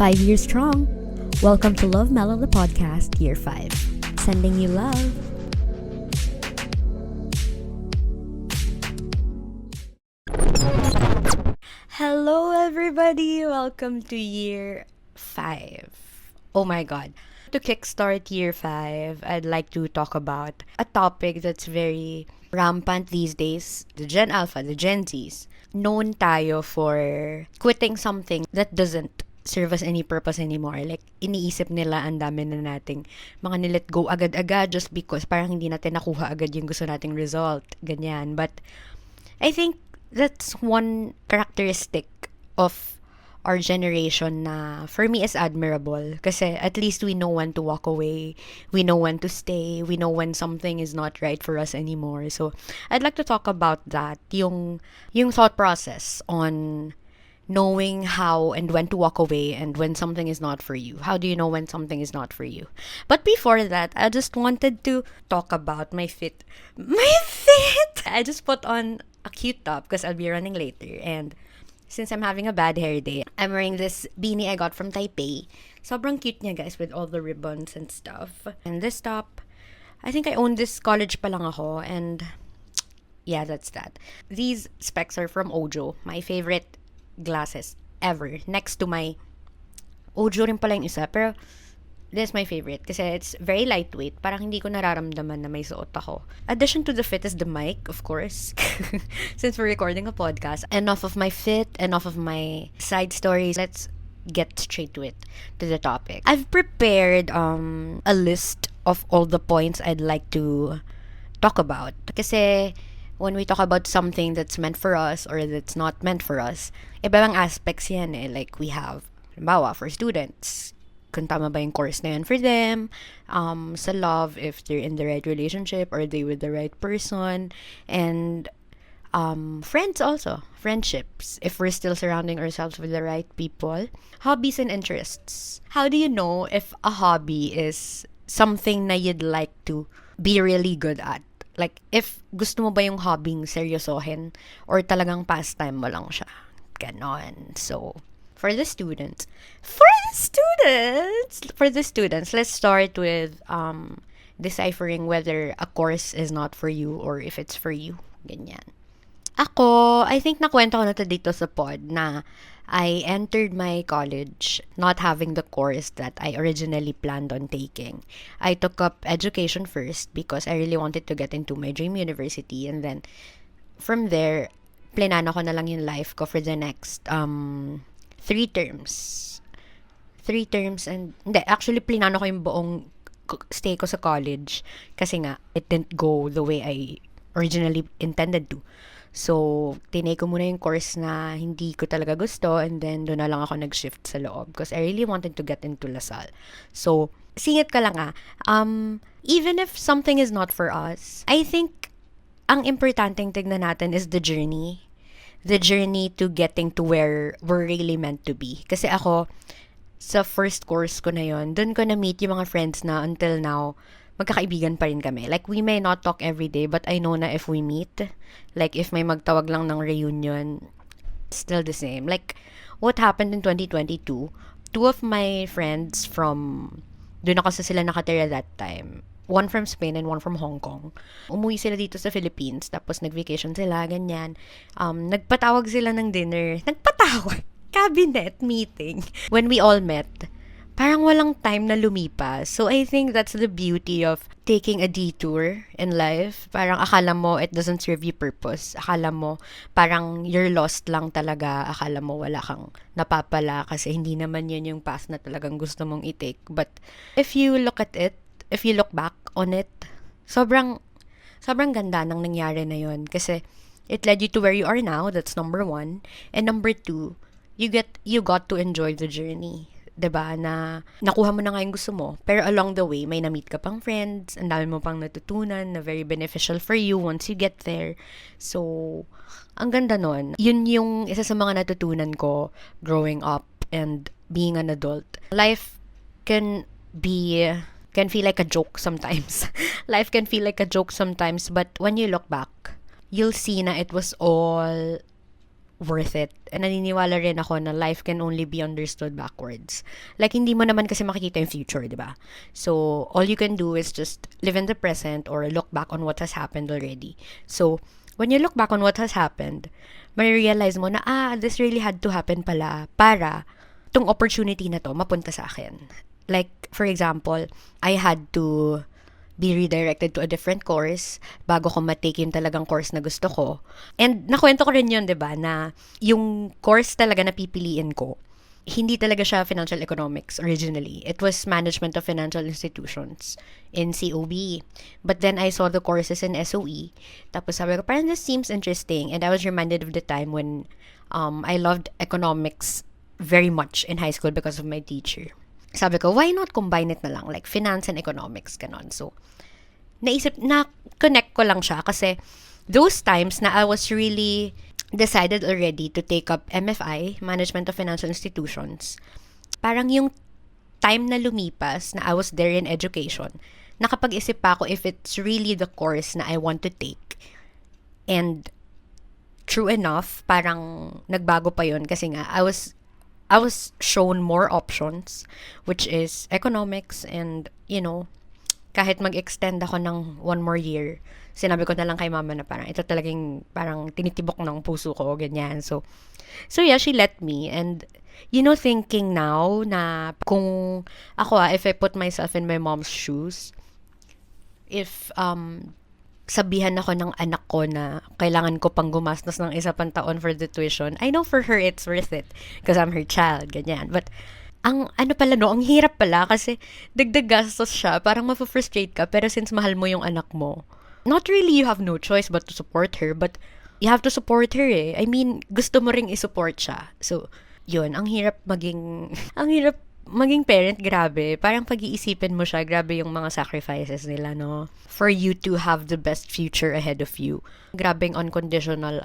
5 years strong. Welcome to Love Mellow the podcast, year 5. Sending you love. Hello everybody! Welcome to year 5. Oh my god. To kickstart year 5, I'd like to talk about a topic that's very rampant these days. The Gen Alpha, the Gen Zs. Known tayo for quitting something that doesn't serve us any purpose anymore. Like, iniisip nila ang dami na nating mga nilet go agad-agad just because parang hindi natin nakuha agad yung gusto nating result. Ganyan. But, I think that's one characteristic of our generation na for me is admirable. Kasi at least we know when to walk away. We know when to stay. We know when something is not right for us anymore. So, I'd like to talk about that. Yung thought process on knowing how and when to walk away and when something is not for you. How do you know when something is not for you? But before that, I just wanted to talk about my fit. My fit! I just put on a cute top because I'll be running later. And since I'm having a bad hair day, I'm wearing this beanie I got from Taipei. Sobrang cute niya, guys, with all the ribbons and stuff. And this top, I think I owned this college pa lang ako. And yeah, that's that. These specs are from Ojo, my favorite glasses ever. Next to my Ojo rin pala yung isa, pero this is my favorite kasi it's very lightweight. Parang hindi ko nararamdaman na may suot ako. Addition to the fit is the mic, of course. Since we're recording a podcast. Enough of my fit, enough of my side stories. Let's get straight to it, to the topic. I've prepared a list of all the points I'd like to talk about. Kasi when we talk about something that's meant for us or that's not meant for us, iba-ibang aspects yan eh. Like we have, halimbawa, for students, kung tama ba yung course na yan for them, sa love, if they're in the right relationship, are they with the right person, and friends also, friendships, if we're still surrounding ourselves with the right people, hobbies and interests. How do you know if a hobby is something na you'd like to be really good at? Like, if gusto mo ba yung hobbying seryosohin or talagang pastime mo lang siya? Ganon. So, for the students, let's start with deciphering whether a course is not for you or if it's for you. Ganyan. Ako, I think nakwento ko na to dito sa pod na I entered my college not having the course that I originally planned on taking. I took up education first because I really wanted to get into my dream university, and then from there, plinano ko na lang yung life ko for the next 3 terms. 3 terms and hindi, actually plinano ko yung buong stay ko sa college kasi nga it didn't go the way I originally intended to. So, tinake ko muna yung course na hindi ko talaga gusto, and then doon na lang ako nag-shift sa loob because I really wanted to get into LaSalle. So, singit ka lang even if something is not for us, I think ang importanteng tignan natin is the journey. The journey to getting to where we're really meant to be. Kasi ako, sa first course ko na yon, doon ko na-meet yung mga friends na until now, magkakaibigan pa rin kami. Like, we may not talk every day, but I know na if we meet, like, if may magtawag lang ng reunion, it's still the same. Like, what happened in 2022, 2 of my friends from, doon ako sa sila nakatira that time, one from Spain and one from Hong Kong. Umuwi sila dito sa Philippines, tapos nag-vacation sila, ganyan. Nagpatawag sila ng dinner. Nagpatawag? Cabinet meeting. When we all met, parang walang time na lumipas. So, I think that's the beauty of taking a detour in life. Parang akala mo it doesn't serve you purpose. Akala mo parang you're lost lang talaga. Akala mo wala kang napapala kasi hindi naman yun yung path na talagang gusto mong i-take. But if you look at it, if you look back on it, sobrang ganda ng nangyari na yun. Kasi it led you to where you are now. That's number 1. And number 2, you got to enjoy the journey. 'Di ba, na nakuha mo na nga yung gusto mo, pero along the way may na-meet ka pang friends, ang dami mo pang natutunan na very beneficial for you once you get there. So, ang ganda nun. Yun yung isa sa mga natutunan ko growing up and being an adult. Life can feel like a joke sometimes. Life can feel like a joke sometimes, but when you look back, you'll see na it was all worth it. And naniniwala rin ako na life can only be understood backwards. Like, hindi mo naman kasi makikita yung future, di ba? So, all you can do is just live in the present or look back on what has happened already. So, when you look back on what has happened, ma-realize mo na, this really had to happen pala para tong opportunity na to mapunta sa akin. Like, for example, I had to be redirected to a different course bago ko matake yung talagang course na gusto ko. And nakwento ko rin yun, diba, na yung course talaga na pipiliin ko, hindi talaga siya financial economics originally. It was management of financial institutions in COB. But then I saw the courses in SOE. Tapos sabi ko, parang this seems interesting. And I was reminded of the time when I loved economics very much in high school because of my teacher. Sabi ko, why not combine it na lang? Like, finance and economics, ganon. So, na-connect ko lang siya kasi those times na I was really decided already to take up MFI, Management of Financial Institutions, parang yung time na lumipas na I was there in education, nakapag-isip pa ako if it's really the course na I want to take. And true enough, parang nagbago pa yun kasi nga, I was shown more options, which is economics, and, kahit mag-extend ako ng 1 more year, sinabi ko na lang kay mama na parang ito talagang parang tinitibok ng puso ko, ganyan. So yeah, she let me. And, thinking now na kung ako, if I put myself in my mom's shoes, if, sabihan ako ng anak ko na kailangan ko pang gumastos ng isa pang taon for the tuition, I know for her it's worth it because I'm her child, ganyan. But ang ang hirap pala kasi dagdag gastos siya, parang mapufrustrate ka, pero since mahal mo yung anak mo, not really you have no choice but to support her, but you have to support her eh. I mean, gusto mo ring i-support siya. So, yun, ang hirap maging parent, grabe. Parang pag-iisipin mo siya, grabe yung mga sacrifices nila, no? For you to have the best future ahead of you. Grabing unconditional,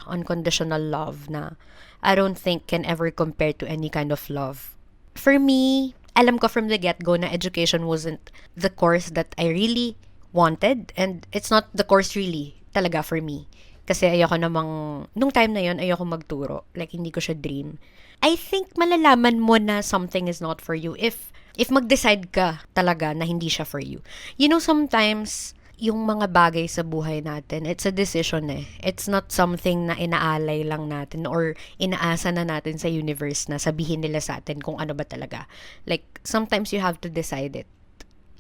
unconditional love na I don't think can ever compare to any kind of love. For me, alam ko from the get-go na education wasn't the course that I really wanted, and it's not the course really talaga for me. Kasi nung time na yon ayoko magturo. Like, hindi ko siya dream. I think malalaman mo na something is not for you if mag-decide ka talaga na hindi siya for you. Sometimes, yung mga bagay sa buhay natin, it's a decision eh. It's not something na inaalay lang natin or inaasa na natin sa universe na sabihin nila sa atin kung ano ba talaga. Like, sometimes you have to decide it.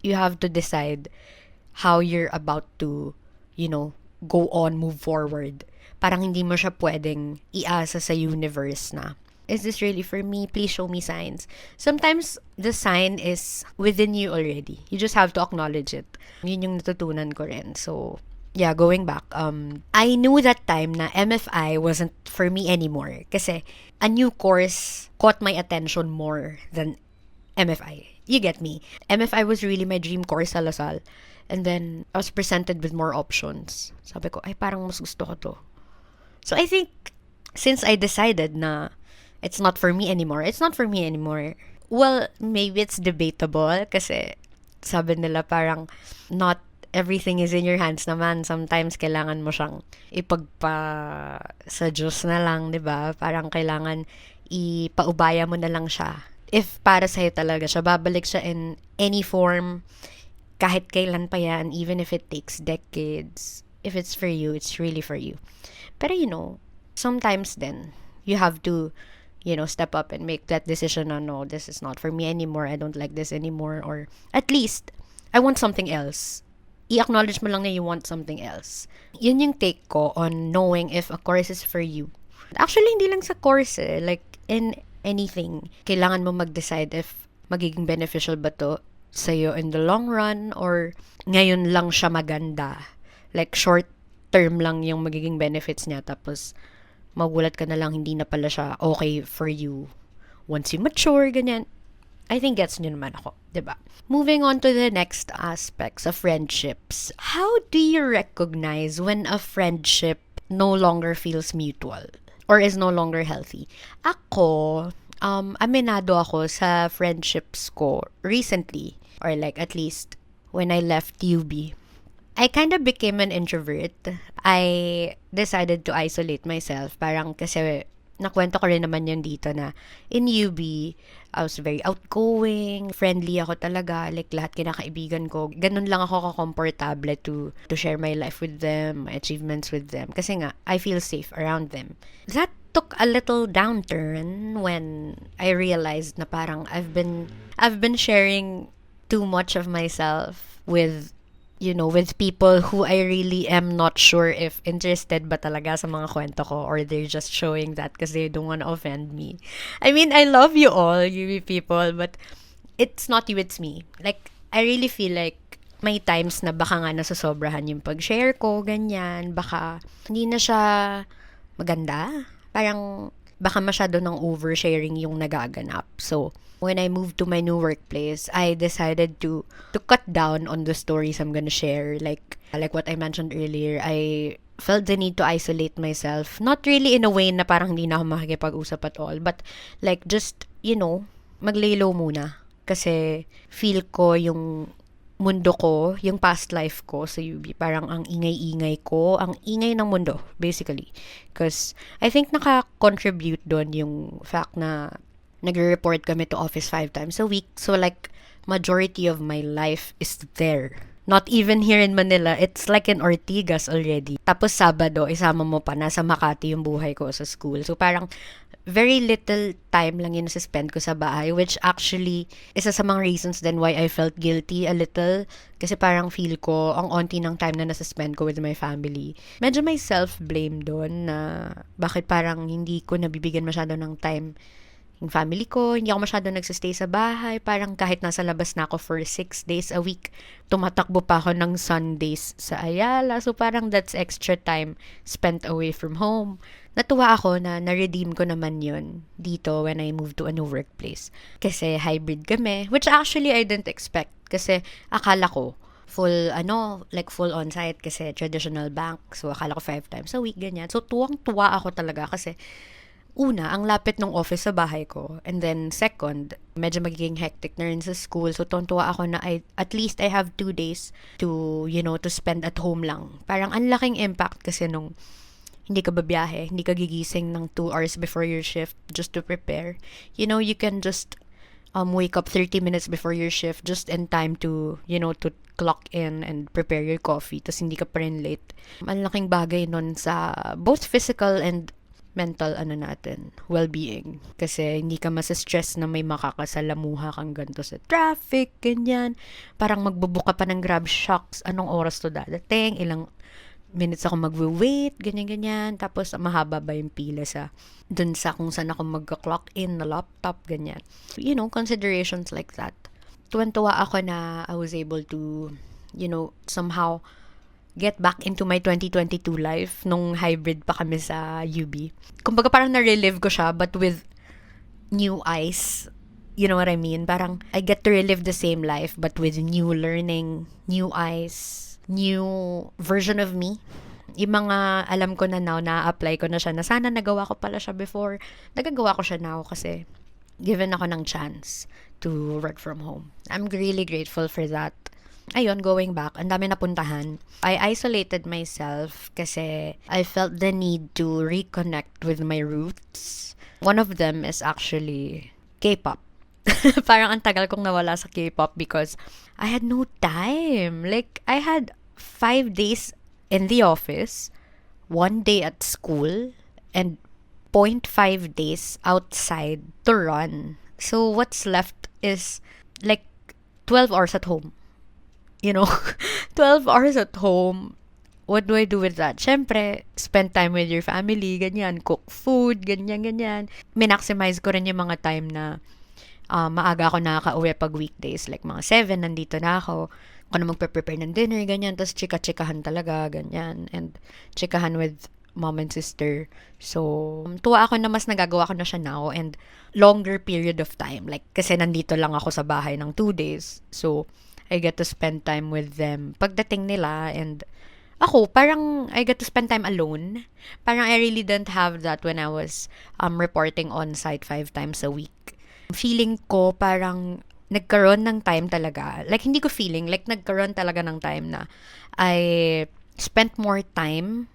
You have to decide how you're about to, go on, move forward. Parang hindi mo siya pwedeng iasa sa universe na, is this really for me? Please show me signs. Sometimes, the sign is within you already. You just have to acknowledge it. Yun yung natutunan ko rin. So, yeah, going back, I knew that time na MFI wasn't for me anymore. Kasi, a new course caught my attention more than MFI. You get me? MFI was really my dream course sa Lasal. And then, I was presented with more options. Sabi ko, ay, parang mas gusto ko to. So, I think, since I decided na it's not for me anymore. Well, maybe it's debatable kasi sabi nila parang not everything is in your hands naman. Sometimes kailangan mo siyang ipagpa sa Diyos na lang, 'di ba? Parang kailangan ipaubaya mo na lang siya. If para sa'yo talaga siya, babalik siya in any form, kahit kailan pa yan, even if it takes decades. If it's for you, it's really for you. Pero sometimes then, you have to step up and make that decision on, no, this is not for me anymore, I don't like this anymore, or at least, I want something else. I-acknowledge mo lang na you want something else. Yun yung take ko on knowing if a course is for you. Actually, hindi lang sa course eh. Like, in anything, kailangan mo mag-decide if magiging beneficial ba to sa'yo in the long run, or ngayon lang siya maganda. Like, short term lang yung magiging benefits niya, tapos magulat ka na lang hindi na pala siya okay for you once you mature, ganyan. I think gets nyo naman ako, diba? Moving on to the next aspects of friendships. How do you recognize when a friendship no longer feels mutual or is no longer healthy? Ako, aminado ako sa friendships ko recently, or like at least when I left UB. I kind of became an introvert. I decided to isolate myself. Parang kasi nakwento ko rin naman yun dito na in UB, I was very outgoing, friendly ako talaga, like lahat kinakaibigan ko. Ganun lang ako kakomportable to share my life with them, my achievements with them. Kasi nga, I feel safe around them. That took a little downturn when I realized na parang I've been sharing too much of myself with with people who I really am not sure if interested ba talaga sa mga kwento ko or they're just showing that because they don't want to offend me. I mean, I love you all, you people, but it's not you, it's me. Like, I really feel like may times na baka nga nasasobrahan yung pag-share ko, ganyan. Baka hindi na siya maganda. Parang baka masyado ng oversharing yung nagaganap. So, when I moved to my new workplace, I decided to cut down on the stories I'm gonna share. Like what I mentioned earlier, I felt the need to isolate myself. Not really in a way na parang hindi na ako makikipag-usap at all, but like just, maglay low muna. Kasi feel ko yung mundo ko, yung past life ko sa UB, parang ang ingay-ingay ko, ang ingay ng mundo, basically. Because I think naka-contribute doon yung fact na nagre-report kami to office 5 times a week. So like, majority of my life is there. Not even here in Manila. It's like in Ortigas already. Tapos Sabado, isama mo pa, nasa Makati yung buhay ko sa school. So parang, very little time lang yun spend ko sa bahay, which actually, isa sa mga reasons then why I felt guilty a little. Kasi parang feel ko, ang onti ng time na nasa-spend ko with my family. Medyo may self-blame doon na bakit parang hindi ko nabibigyan masyado ng time yung family ko, hindi ako masyado nagsistay sa bahay, parang kahit nasa labas na ako for 6 days a week, tumatakbo pa ako ng Sundays sa Ayala, so parang that's extra time spent away from home. Natuwa ako na na-redeem ko naman yun dito when I moved to a new workplace. Kasi hybrid kami, which actually I didn't expect, kasi akala ko, full on-site kasi traditional bank, so akala ko 5 times a week, ganyan. So tuwang-tuwa ako talaga kasi una, ang lapit ng office sa bahay ko. And then, second, medyo magiging hectic na rin sa school. So, tontuwa ako na at least I have 2 days to spend at home lang. Parang ang laking impact kasi nung hindi ka babiyahe, hindi ka gigising ng 2 hours before your shift just to prepare. You can just wake up 30 minutes before your shift just in time to clock in and prepare your coffee. Tapos hindi ka pa rin late. Ang laking bagay nun sa both physical and mental well-being. Kasi hindi ka masa-stress na may makakasalamuha kang ganito sa traffic, ganyan. Parang magbubuka pa ng Grab, shocks, anong oras to dadating, ilang minutes ako magwe-wait, ganyan-ganyan. Tapos mahaba ba yung pila dun sa kung saan ako mag-clock in na laptop, ganyan. Considerations like that. Tuwan-tuwa ako na I was able to, somehow get back into my 2022 life nung hybrid pa kami sa UB. Kumbaga parang na-relive ko siya but with new eyes. You know what I mean? Parang I get to relive the same life but with new learning, new eyes, new version of me. Yung mga alam ko na now, na-apply ko na siya na sana nagawa ko pala siya before. Nagagawa ko siya now kasi given ako ng chance to work from home. I'm really grateful for that. Ayun, going back, ang dami napuntahan. I isolated myself kasi I felt the need to reconnect with my roots. One of them is actually K-pop. Parang ang tagal kong nawala sa K-pop because I had no time. Like, I had 5 days in the office, 1 day at school, and 0.5 days outside to run. So, what's left is like 12 hours at home. 12 hours at home. What do I do with that? Syempre, spend time with your family, ganyan, cook food, ganyan. Minaximize ko rin yung mga time na maaga ako nakaka-uwi pag weekdays. Like mga 7, nandito na ako. Ako na magpe-prepare ng dinner, ganyan. Tapos chika-chikahan talaga, ganyan. And chikahan with mom and sister. So, tuwa ako na mas nagagawa ko na siya now and longer period of time. Like, kasi nandito lang ako sa bahay ng 2 days. So, I get to spend time with them pagdating nila, and ako, parang I get to spend time alone. Parang I really didn't have that when I was reporting on-site 5 times a week. Feeling ko parang nagkaroon ng time talaga. Like, hindi ko feeling. Like, nagkaroon talaga ng time na I spent more time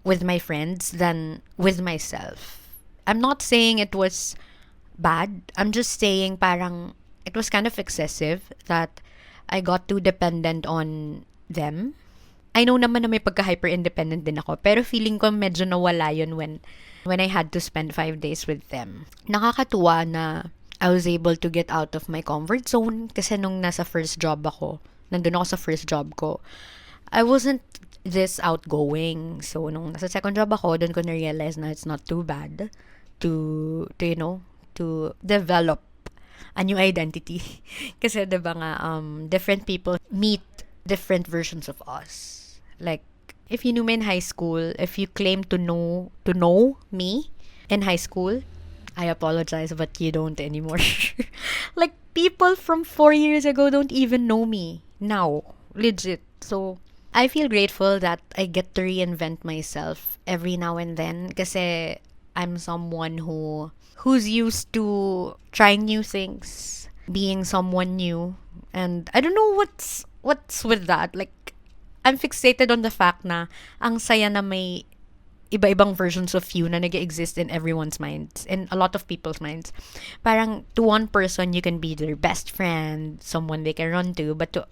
with my friends than with myself. I'm not saying it was bad. I'm just saying parang it was kind of excessive that I got too dependent on them. I know naman na may pagka-hyper-independent din ako, pero feeling ko medyo nawala yun when I had to spend 5 days with them. Nakakatuwa na I was able to get out of my comfort zone kasi nung nasa first job ako, nandun ako sa first job ko, I wasn't this outgoing. So, nung nasa second job ako, doon ko na-realize na it's not too bad to develop a new identity. Kasi, diba nga, different people meet different versions of us. Like, if you knew me in high school, if you claim to know me in high school, I apologize, but you don't anymore. Like, people from 4 years ago don't even know me now. Legit. So, I feel grateful that I get to reinvent myself every now and then kasi I'm someone who's used to trying new things, being someone new, and I don't know what's with that. Like, I'm fixated on the fact na ang saya na may iba-ibang versions of you na nag-exist in everyone's minds, in a lot of people's minds. Parang to one person, you can be their best friend, someone they can run to, but to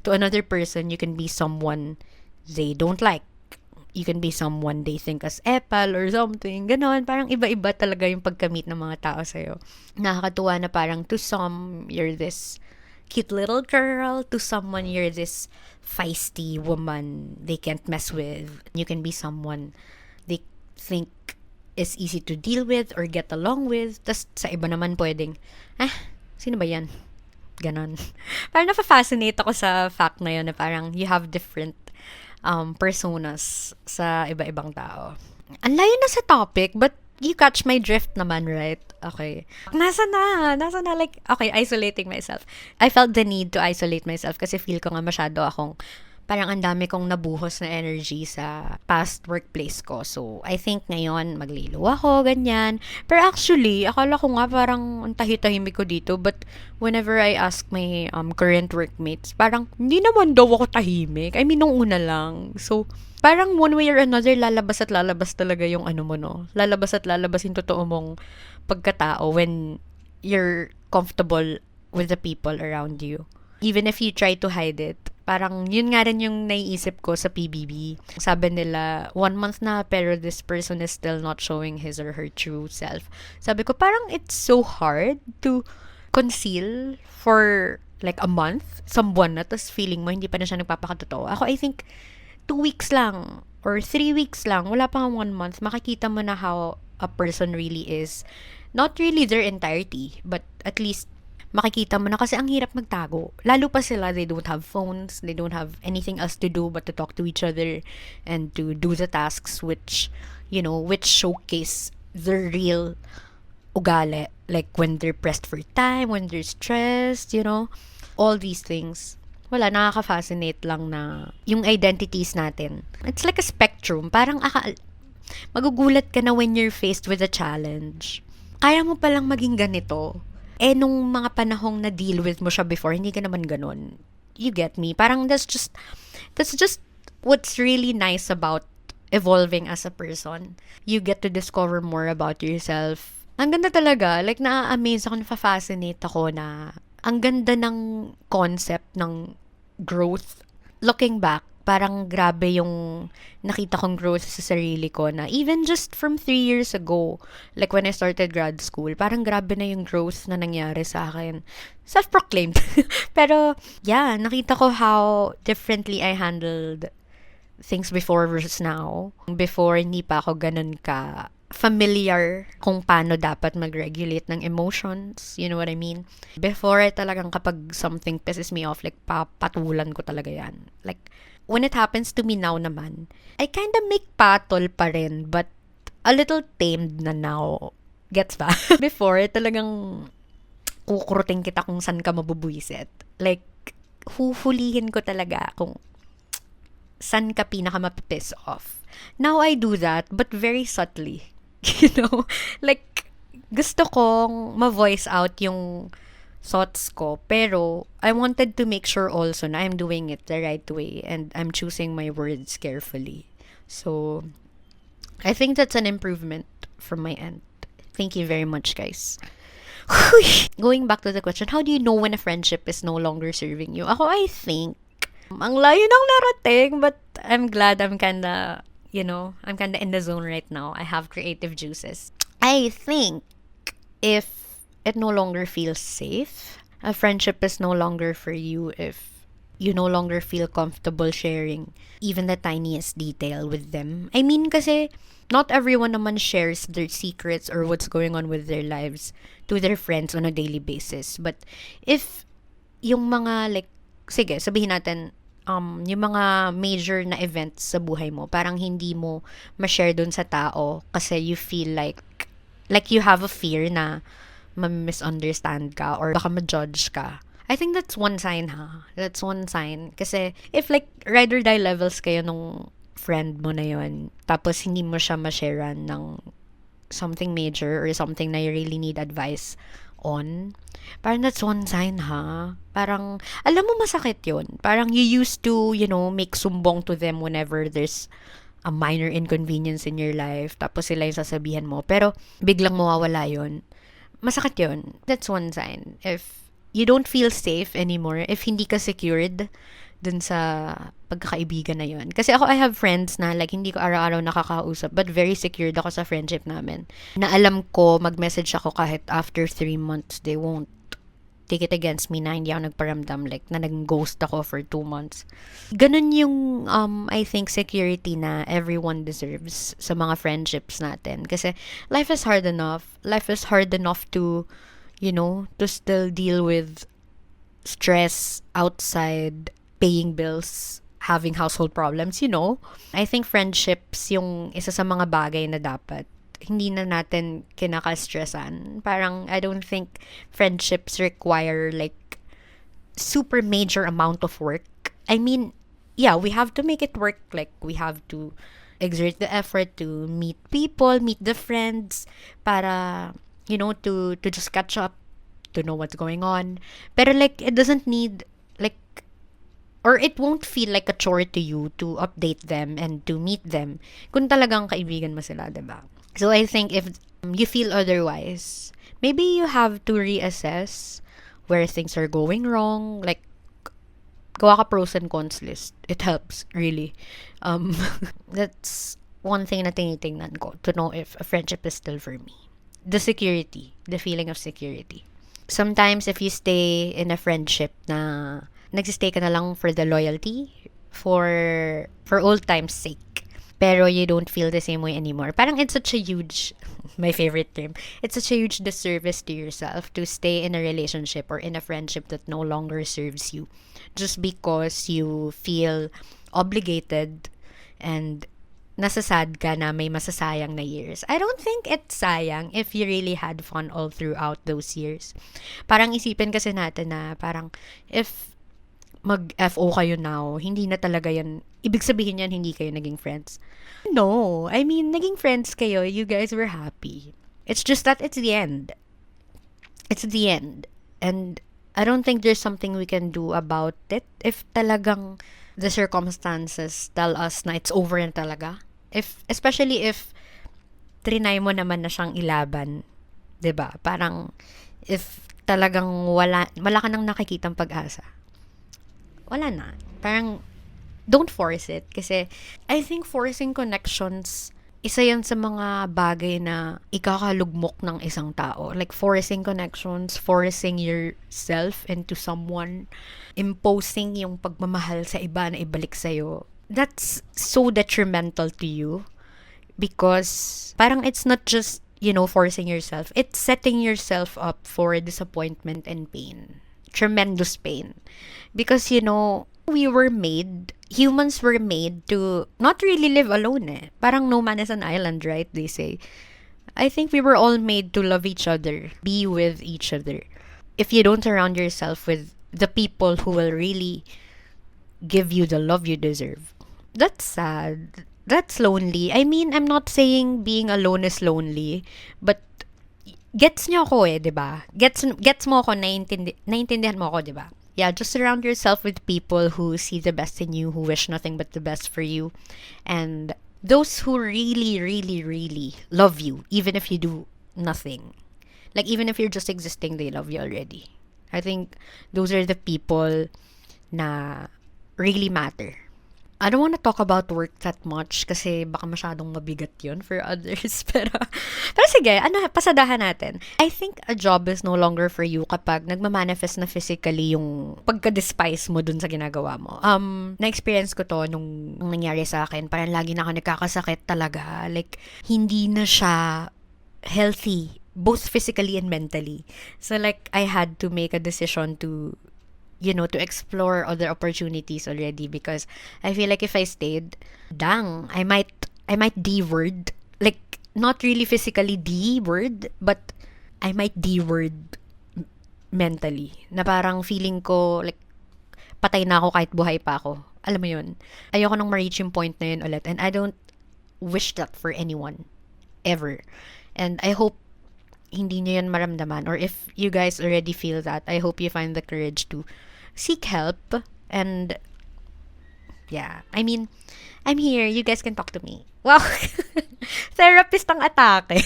another person, you can be someone they don't like. You can be someone they think as epal or something. Ganon. Parang iba-iba talaga yung pagkamit ng mga tao sa'yo. Nakakatuwa na parang to some, you're this cute little girl. To someone, you're this feisty woman they can't mess with. You can be someone they think is easy to deal with or get along with. Tas sa iba naman pwedeng, sino ba yan? Ganon. Parang nafa-fascinate ako sa fact na yun na parang you have different personas sa iba-ibang tao. Ang layo na sa topic, but you catch my drift naman, right? Okay. Nasa na, like, okay, isolating myself. I felt the need to isolate myself kasi feel ko nga masyado akong parang ang dami kong nabuhos na energy sa past workplace ko. So, I think ngayon, maglilo ako, ganyan. Pero actually, akala ko nga parang ang tahi-tahimik ko dito. But whenever I ask my current workmates, parang hindi naman daw ako tahimik. I mean, nung una lang. So, parang one way or another, lalabas at lalabas talaga yung ano mo, no? Lalabas at lalabas yung totoo mong pagkatao when you're comfortable with the people around you. Even if you try to hide it. Parang yun nga rin yung naiisip ko sa PBB. Sabi nila, 1 month na pero this person is still not showing his or her true self. Sabi ko, parang it's so hard to conceal for like a month, some buwan na, tapos feeling mo hindi pa na siya nagpapakatotoo. Ako, I think 2 weeks lang or 3 weeks lang, wala pa nga 1 month, makikita mo na how a person really is. Not really their entirety, but at least makikita mo na kasi ang hirap magtago. Lalo pa sila, they don't have phones, they don't have anything else to do but to talk to each other and to do the tasks which showcase their real ugali. Like when they're pressed for time, when they're stressed, all these things. Wala, nakaka-fascinate lang na yung identities natin. It's like a spectrum. Parang magugulat ka na when you're faced with a challenge. Kaya mo palang maging ganito. Nung mga panahong na-deal with mo siya before, hindi ka naman ganun. You get me? Parang that's just what's really nice about evolving as a person. You get to discover more about yourself. Ang ganda talaga. Like, na-amaze ako, na-fascinate ako na ang ganda ng concept ng growth. Looking back, parang grabe yung nakita kong growth sa sarili ko na even just from 3 years ago, like when I started grad school, parang grabe na yung growth na nangyari sa akin. Self-proclaimed. Pero, yeah, nakita ko how differently I handled things before versus now. Before, hindi pa ako ganun ka familiar kung paano dapat mag-regulate ng emotions. You know what I mean? Before, talagang kapag something pisses me off, like, papatulan ko talaga yan. Like, when it happens to me now naman, I kinda make patol pa rin, but a little tamed na now. Gets ba? Before, talagang kukuruting kita kung saan ka mabubwisit. Like, huhulihin ko talaga kung saan ka pinaka mapipiss off. Now I do that, but very subtly. Like, gusto kong ma-voice out yung thoughts ko. Pero, I wanted to make sure also na I'm doing it the right way and I'm choosing my words carefully. So, I think that's an improvement from my end. Thank you very much, guys. Going back to the question, how do you know when a friendship is no longer serving you? Ako, I think, ang layo ng narating, but I'm glad I'm kinda, I'm kinda in the zone right now. I have creative juices. I think if it no longer feels safe, a friendship is no longer for you if you no longer feel comfortable sharing even the tiniest detail with them. I mean, kasi not everyone naman shares their secrets or what's going on with their lives to their friends on a daily basis. But if yung mga like, sige, sabihin natin, yung mga major na events sa buhay mo, parang hindi mo ma-share dun sa tao kasi you feel like you have a fear na ma-misunderstand ka or baka ma-judge ka. I think that's one sign, ha? That's one sign. Kasi if like ride or die levels kayo nung friend mo na yon, tapos hindi mo siya ma-sharean ng something major or something na you really need advice on, parang that's one sign, ha? Parang, alam mo masakit yun. Parang you used to, make sumbong to them whenever there's a minor inconvenience in your life, tapos sila yung sasabihan mo, pero biglang mawawala yun. Masakit yun. That's one sign. If you don't feel safe anymore, if hindi ka secured dun sa pagkakaibigan na yun. Kasi ako, I have friends na like hindi ko araw-araw nakakausap but very secured ako sa friendship namin. Na alam ko, mag-message ako kahit after 3 months, they won't take it against me na hindi ako nagparamdam, like na nag-ghost ako for 2 months. Ganun yung, I think, security na everyone deserves sa mga friendships natin. Kasi life is hard enough. Life is hard enough to, to still deal with stress outside, paying bills, having household problems, I think friendships yung isa sa mga bagay na dapat hindi na natin kinaka-stressan. Parang, I don't think friendships require like super major amount of work. I mean, yeah, we have to make it work. Like, we have to exert the effort to meet people, meet the friends, para, to just catch up, to know what's going on. Pero like, it doesn't need, like, or it won't feel like a chore to you to update them and to meet them kung talagang kaibigan mo sila, diba? So I think if you feel otherwise, maybe you have to reassess where things are going wrong. Like, gawa ka pros and cons list. It helps, really. That's one thing na tinitingnan ko to know if a friendship is still for me. The security, the feeling of security. Sometimes if you stay in a friendship na nagsistay ka na lang for the loyalty, for old time's sake, pero you don't feel the same way anymore. Parang it's such a huge, my favorite term, it's such a huge disservice to yourself to stay in a relationship or in a friendship that no longer serves you just because you feel obligated and nasasad ka na may masasayang na years. I don't think it's sayang if you really had fun all throughout those years. Parang isipin kasi natin na parang if mag-FO kayo now, hindi na talaga yan, ibig sabihin yan, hindi kayo naging friends. No, I mean, naging friends kayo, you guys were happy. It's just that it's the end. It's the end. And I don't think there's something we can do about it if talagang the circumstances tell us na it's over na talaga. Especially if trinay mo naman na siyang ilaban, 'di ba? Parang if talagang wala ka nang nakikitang pag-asa. Wala na. Parang, don't force it. Kasi, I think forcing connections, isa yan sa mga bagay na ikakalugmok ng isang tao. Like, forcing connections, forcing yourself into someone, imposing yung pagmamahal sa iba na ibalik sa'yo. That's so detrimental to you. Because, parang it's not just, forcing yourself. It's setting yourself up for disappointment and pain. Tremendous pain. Because, humans were made to not really live alone eh. Parang no man is an island, right? They say. I think we were all made to love each other, be with each other. If you don't surround yourself with the people who will really give you the love you deserve, that's sad. That's lonely. I mean, I'm not saying being alone is lonely, but gets nyo ako eh, di ba? Gets mo ako, naiintindihan mo ako, di ba? Yeah, just surround yourself with people who see the best in you, who wish nothing but the best for you, and those who really, really, really love you, even if you do nothing. Like, even if you're just existing, they love you already. I think those are the people na really matter. I don't want to talk about work that much kasi baka masyadong mabigat yun for others. Pero sige, pasadahan natin. I think a job is no longer for you kapag nagmamanifest na physically yung pagka-despise mo dun sa ginagawa mo. Na-experience ko to nung nangyari sa akin. Parang lagi na ako nagkakasakit talaga. Like, hindi na siya healthy, both physically and mentally. So like, I had to make a decision to to explore other opportunities already because I feel like if I stayed, I might D-word. Like, not really physically D-word, but I might D-word mentally. Na parang feeling ko, like, patay na ako kahit buhay pa ako. Alam mo yun? Ayoko nang ma-reach yung point na yun ulit. And I don't wish that for anyone. Ever. And I hope hindi nyo yan maramdaman. Or if you guys already feel that, I hope you find the courage to seek help. And yeah, I mean, I'm here. You guys can talk to me. Wow. Therapist ang atake.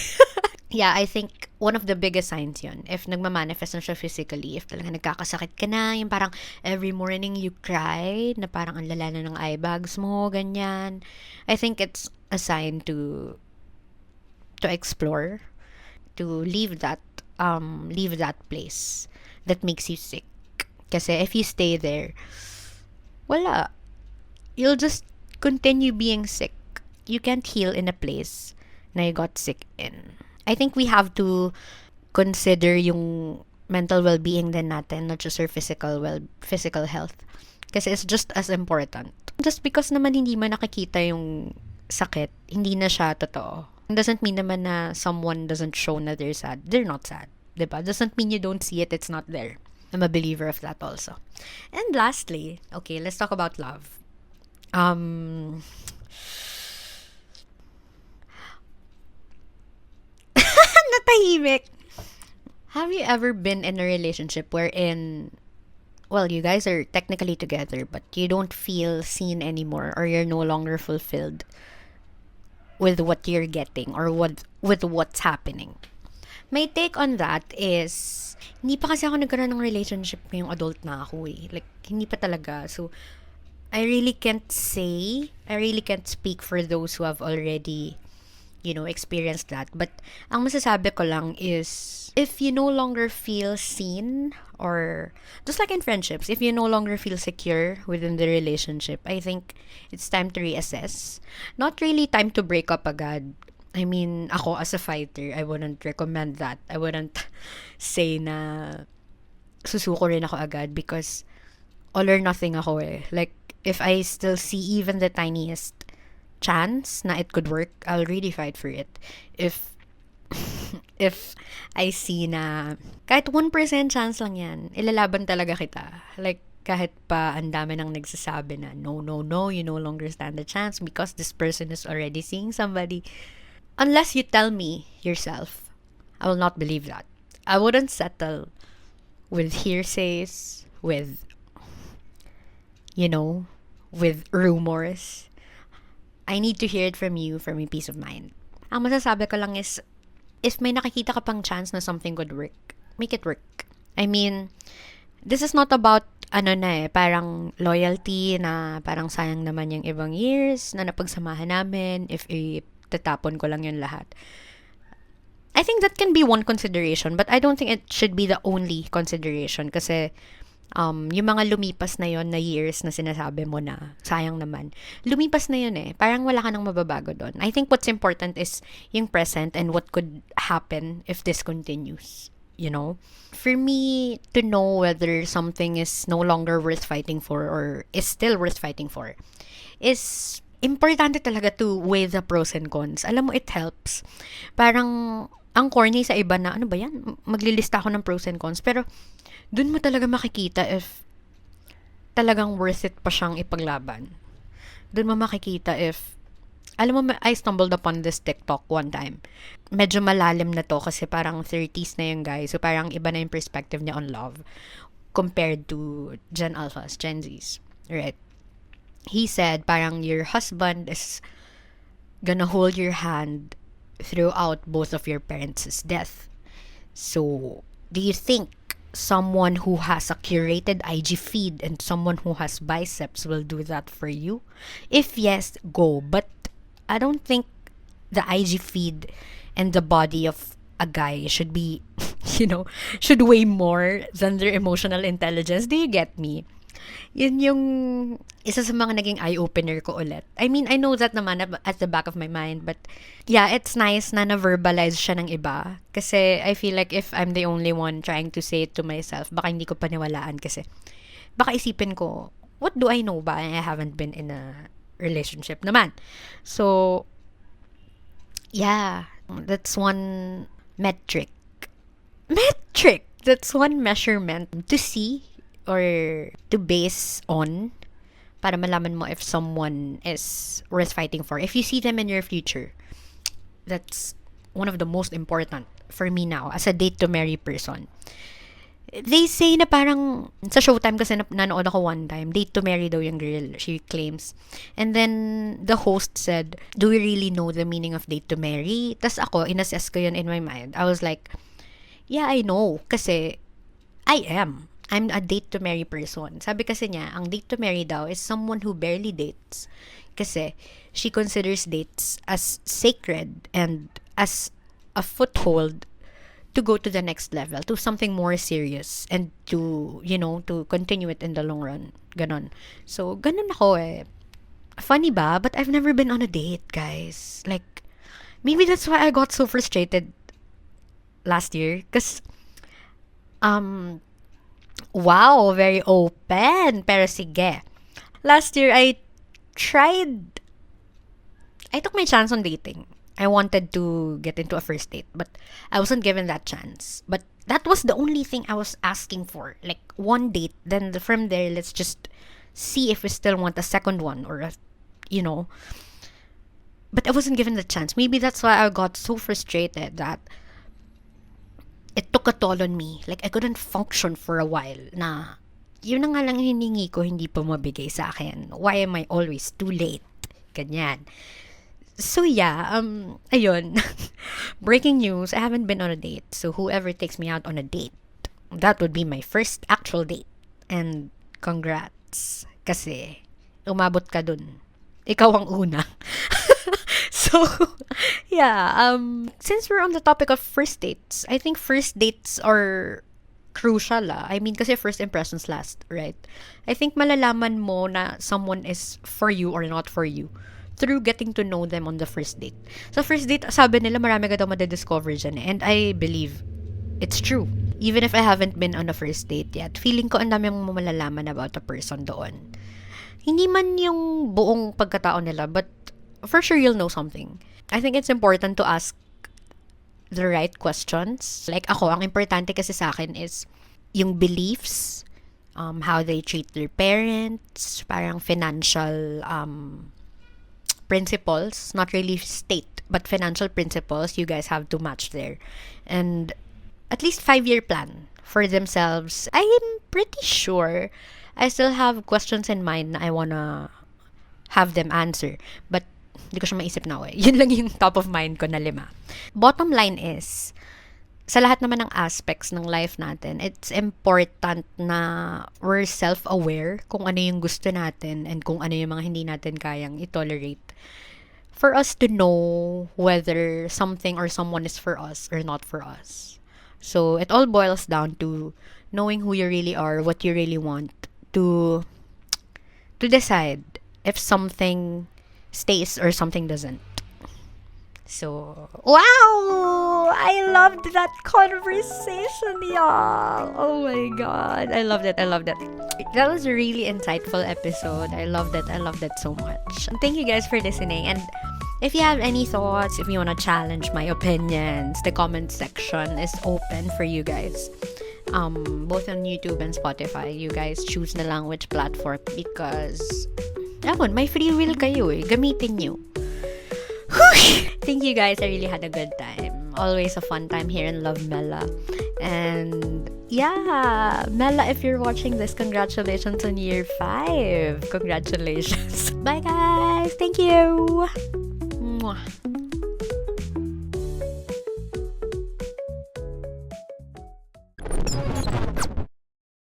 Yeah, I think one of the biggest signs yun. If nagmamanifest na siya physically, if talaga nagkakasakit ka na, yung parang every morning you cry, na parang ang lala na ng eye bags mo, ganyan. I think it's a sign to explore, to leave that place that makes you sick. Kasi if you stay there, wala. You'll just continue being sick. You can't heal in a place na you got sick in. I think we have to consider yung mental well-being din natin, not just our physical health. Kasi it's just as important. Just because naman hindi mo nakikita yung sakit, hindi na siya totoo. It doesn't mean naman na someone doesn't show na they're sad. They're not sad. Diba? Doesn't mean you don't see it, it's not there. I'm a believer of that also. And lastly, okay, let's talk about love. Natahimik. Have you ever been in a relationship wherein, well, you guys are technically together, but you don't feel seen anymore, or you're no longer fulfilled with what you're getting or with what's happening? My take on that is, hindi pa kasi ako nagkaroon ng relationship ngayong adult na ako eh. Like, hindi pa talaga. So, I really can't speak for those who have already, experienced that. But, ang masasabi ko lang is, if you no longer feel seen, or, just like in friendships, if you no longer feel secure within the relationship, I think it's time to reassess. Not really time to break up agad. I mean, ako as a fighter, I wouldn't recommend that. I wouldn't say na susuko rin ako agad because all or nothing ako eh. Like, if I still see even the tiniest chance na it could work, I'll really fight for it. If I see na kahit 1% chance lang yan, ilalaban talaga kita. Like, kahit pa ang dami nang nagsasabi na no, you no longer stand a chance because this person is already seeing somebody. Unless you tell me yourself, I will not believe that. I wouldn't settle with hearsays, with rumors. I need to hear it from you for my peace of mind. Ang masasabi ko lang is, if may nakikita ka pang chance na something could work, make it work. I mean, this is not about parang loyalty na parang sayang naman yung ibang years na napagsamahan namin if tatapon ko lang yun lahat. I think that can be one consideration, but I don't think it should be the only consideration kasi yung mga lumipas na yon na years na sinasabi mo na sayang naman, lumipas na yun eh. Parang wala ka nang mababago doon. I think what's important is yung present and what could happen if this continues. For me to know whether something is no longer worth fighting for or is still worth fighting for is importante talaga to weigh the pros and cons. Alam mo, it helps. Parang, ang corny sa iba na, ano ba yan? Maglilista ako ng pros and cons. Pero, dun mo talaga makikita if talagang worth it pa siyang ipaglaban. Dun mo makikita if Alam mo, I stumbled upon this TikTok one time. Medyo malalim na to kasi parang 30s na yung guy. So parang iba na yung perspective niya on love compared to Gen Alphas, Gen Zs. Right? He said parang your husband is gonna hold your hand throughout both of your parents' death. So, do you think someone who has a curated IG feed and someone who has biceps will do that for you? If yes, go. But I don't think the IG feed and the body of a guy should be, should weigh more than their emotional intelligence. Do you get me? Yun yung isa sa mga naging eye-opener ko ulit. I mean, I know that naman at the back of my mind, but yeah, it's nice na na-verbalize siya ng iba. Kasi I feel like if I'm the only one trying to say it to myself, baka hindi ko paniwalaan kasi baka isipin ko, what do I know ba? I haven't been in a relationship naman. So, yeah, that's one metric. That's one measurement to see or to base on para malaman mo if someone is worth fighting for. If you see them in your future, that's one of the most important for me now as a date to marry person. They say na parang sa Showtime kasi nanood ako one time, date to marry daw yung girl, she claims. And then the host said, do we really know the meaning of date to marry? Tas ako, inassess ko yun in my mind. I was like, yeah, I know. Kasi I'm a date to marry person. Sabi kasi niya, ang date to marry daw is someone who barely dates. Kasi she considers dates as sacred and as a foothold to go to the next level, to something more serious and to, to continue it in the long run. Ganon. So, ganon ako eh. Funny ba? But I've never been on a date, guys. Like, maybe that's why I got so frustrated last year. Because, wow, very open. Pero sige. Last year, I took my chance on dating. I wanted to get into a first date, but I wasn't given that chance. But that was the only thing I was asking for. Like, one date, then from there, let's just see if we still want a second one or But I wasn't given the chance. Maybe that's why I got so frustrated that it took a toll on me. Like, I couldn't function for a while na yun na nga lang hiningi ko, hindi pa mabigay sa akin. Why am I always too late? Ganyan. So yeah, ayun. Breaking news, I haven't been on a date. So whoever takes me out on a date, that would be my first actual date. And congrats. Kasi, umabot ka dun. Ikaw ang una. So, yeah, since we're on the topic of first dates, I think first dates are crucial. I mean, kasi first impressions last, right? I think malalaman mo na someone is for you or not for you through getting to know them on the first date. So, first date, sabi nila marami ka daw madidiscover dyan. And I believe it's true. Even if I haven't been on a first date yet, feeling ko ang dami mong malalaman about a person doon. Hindi man yung buong pagkatao nila, but for sure you'll know something. I think it's important to ask the right questions. Like ako, ang importante kasi sa akin is yung beliefs, how they treat their parents, parang financial principles, not really state, but financial principles, you guys have to match there. And at least 5-year plan for themselves. I am pretty sure I still have questions in mind na I wanna have them answer. But hindi ko siya maisip na eh. Yun lang yung top of mind ko na 5. Bottom line is, sa lahat naman ng aspects ng life natin, it's important na we're self-aware kung ano yung gusto natin and kung ano yung mga hindi natin kayang i-tolerate for us to know whether something or someone is for us or not for us. So, it all boils down to knowing who you really are, what you really want, to decide if something stays or something doesn't. So, wow! I loved that conversation, y'all! Oh my god. I loved it. That was a really insightful episode. I loved it so much. Thank you guys for listening. And if you have any thoughts, if you want to challenge my opinions, the comment section is open for you guys. Both on YouTube and Spotify. You guys choose na lang which platform because may free will kayo eh. Gamitin nyo. Thank you guys. I really had a good time. Always a fun time here in Love Mela. And yeah, Mela, if you're watching this, congratulations on year 5. Congratulations. Bye guys. Thank you. Mwah.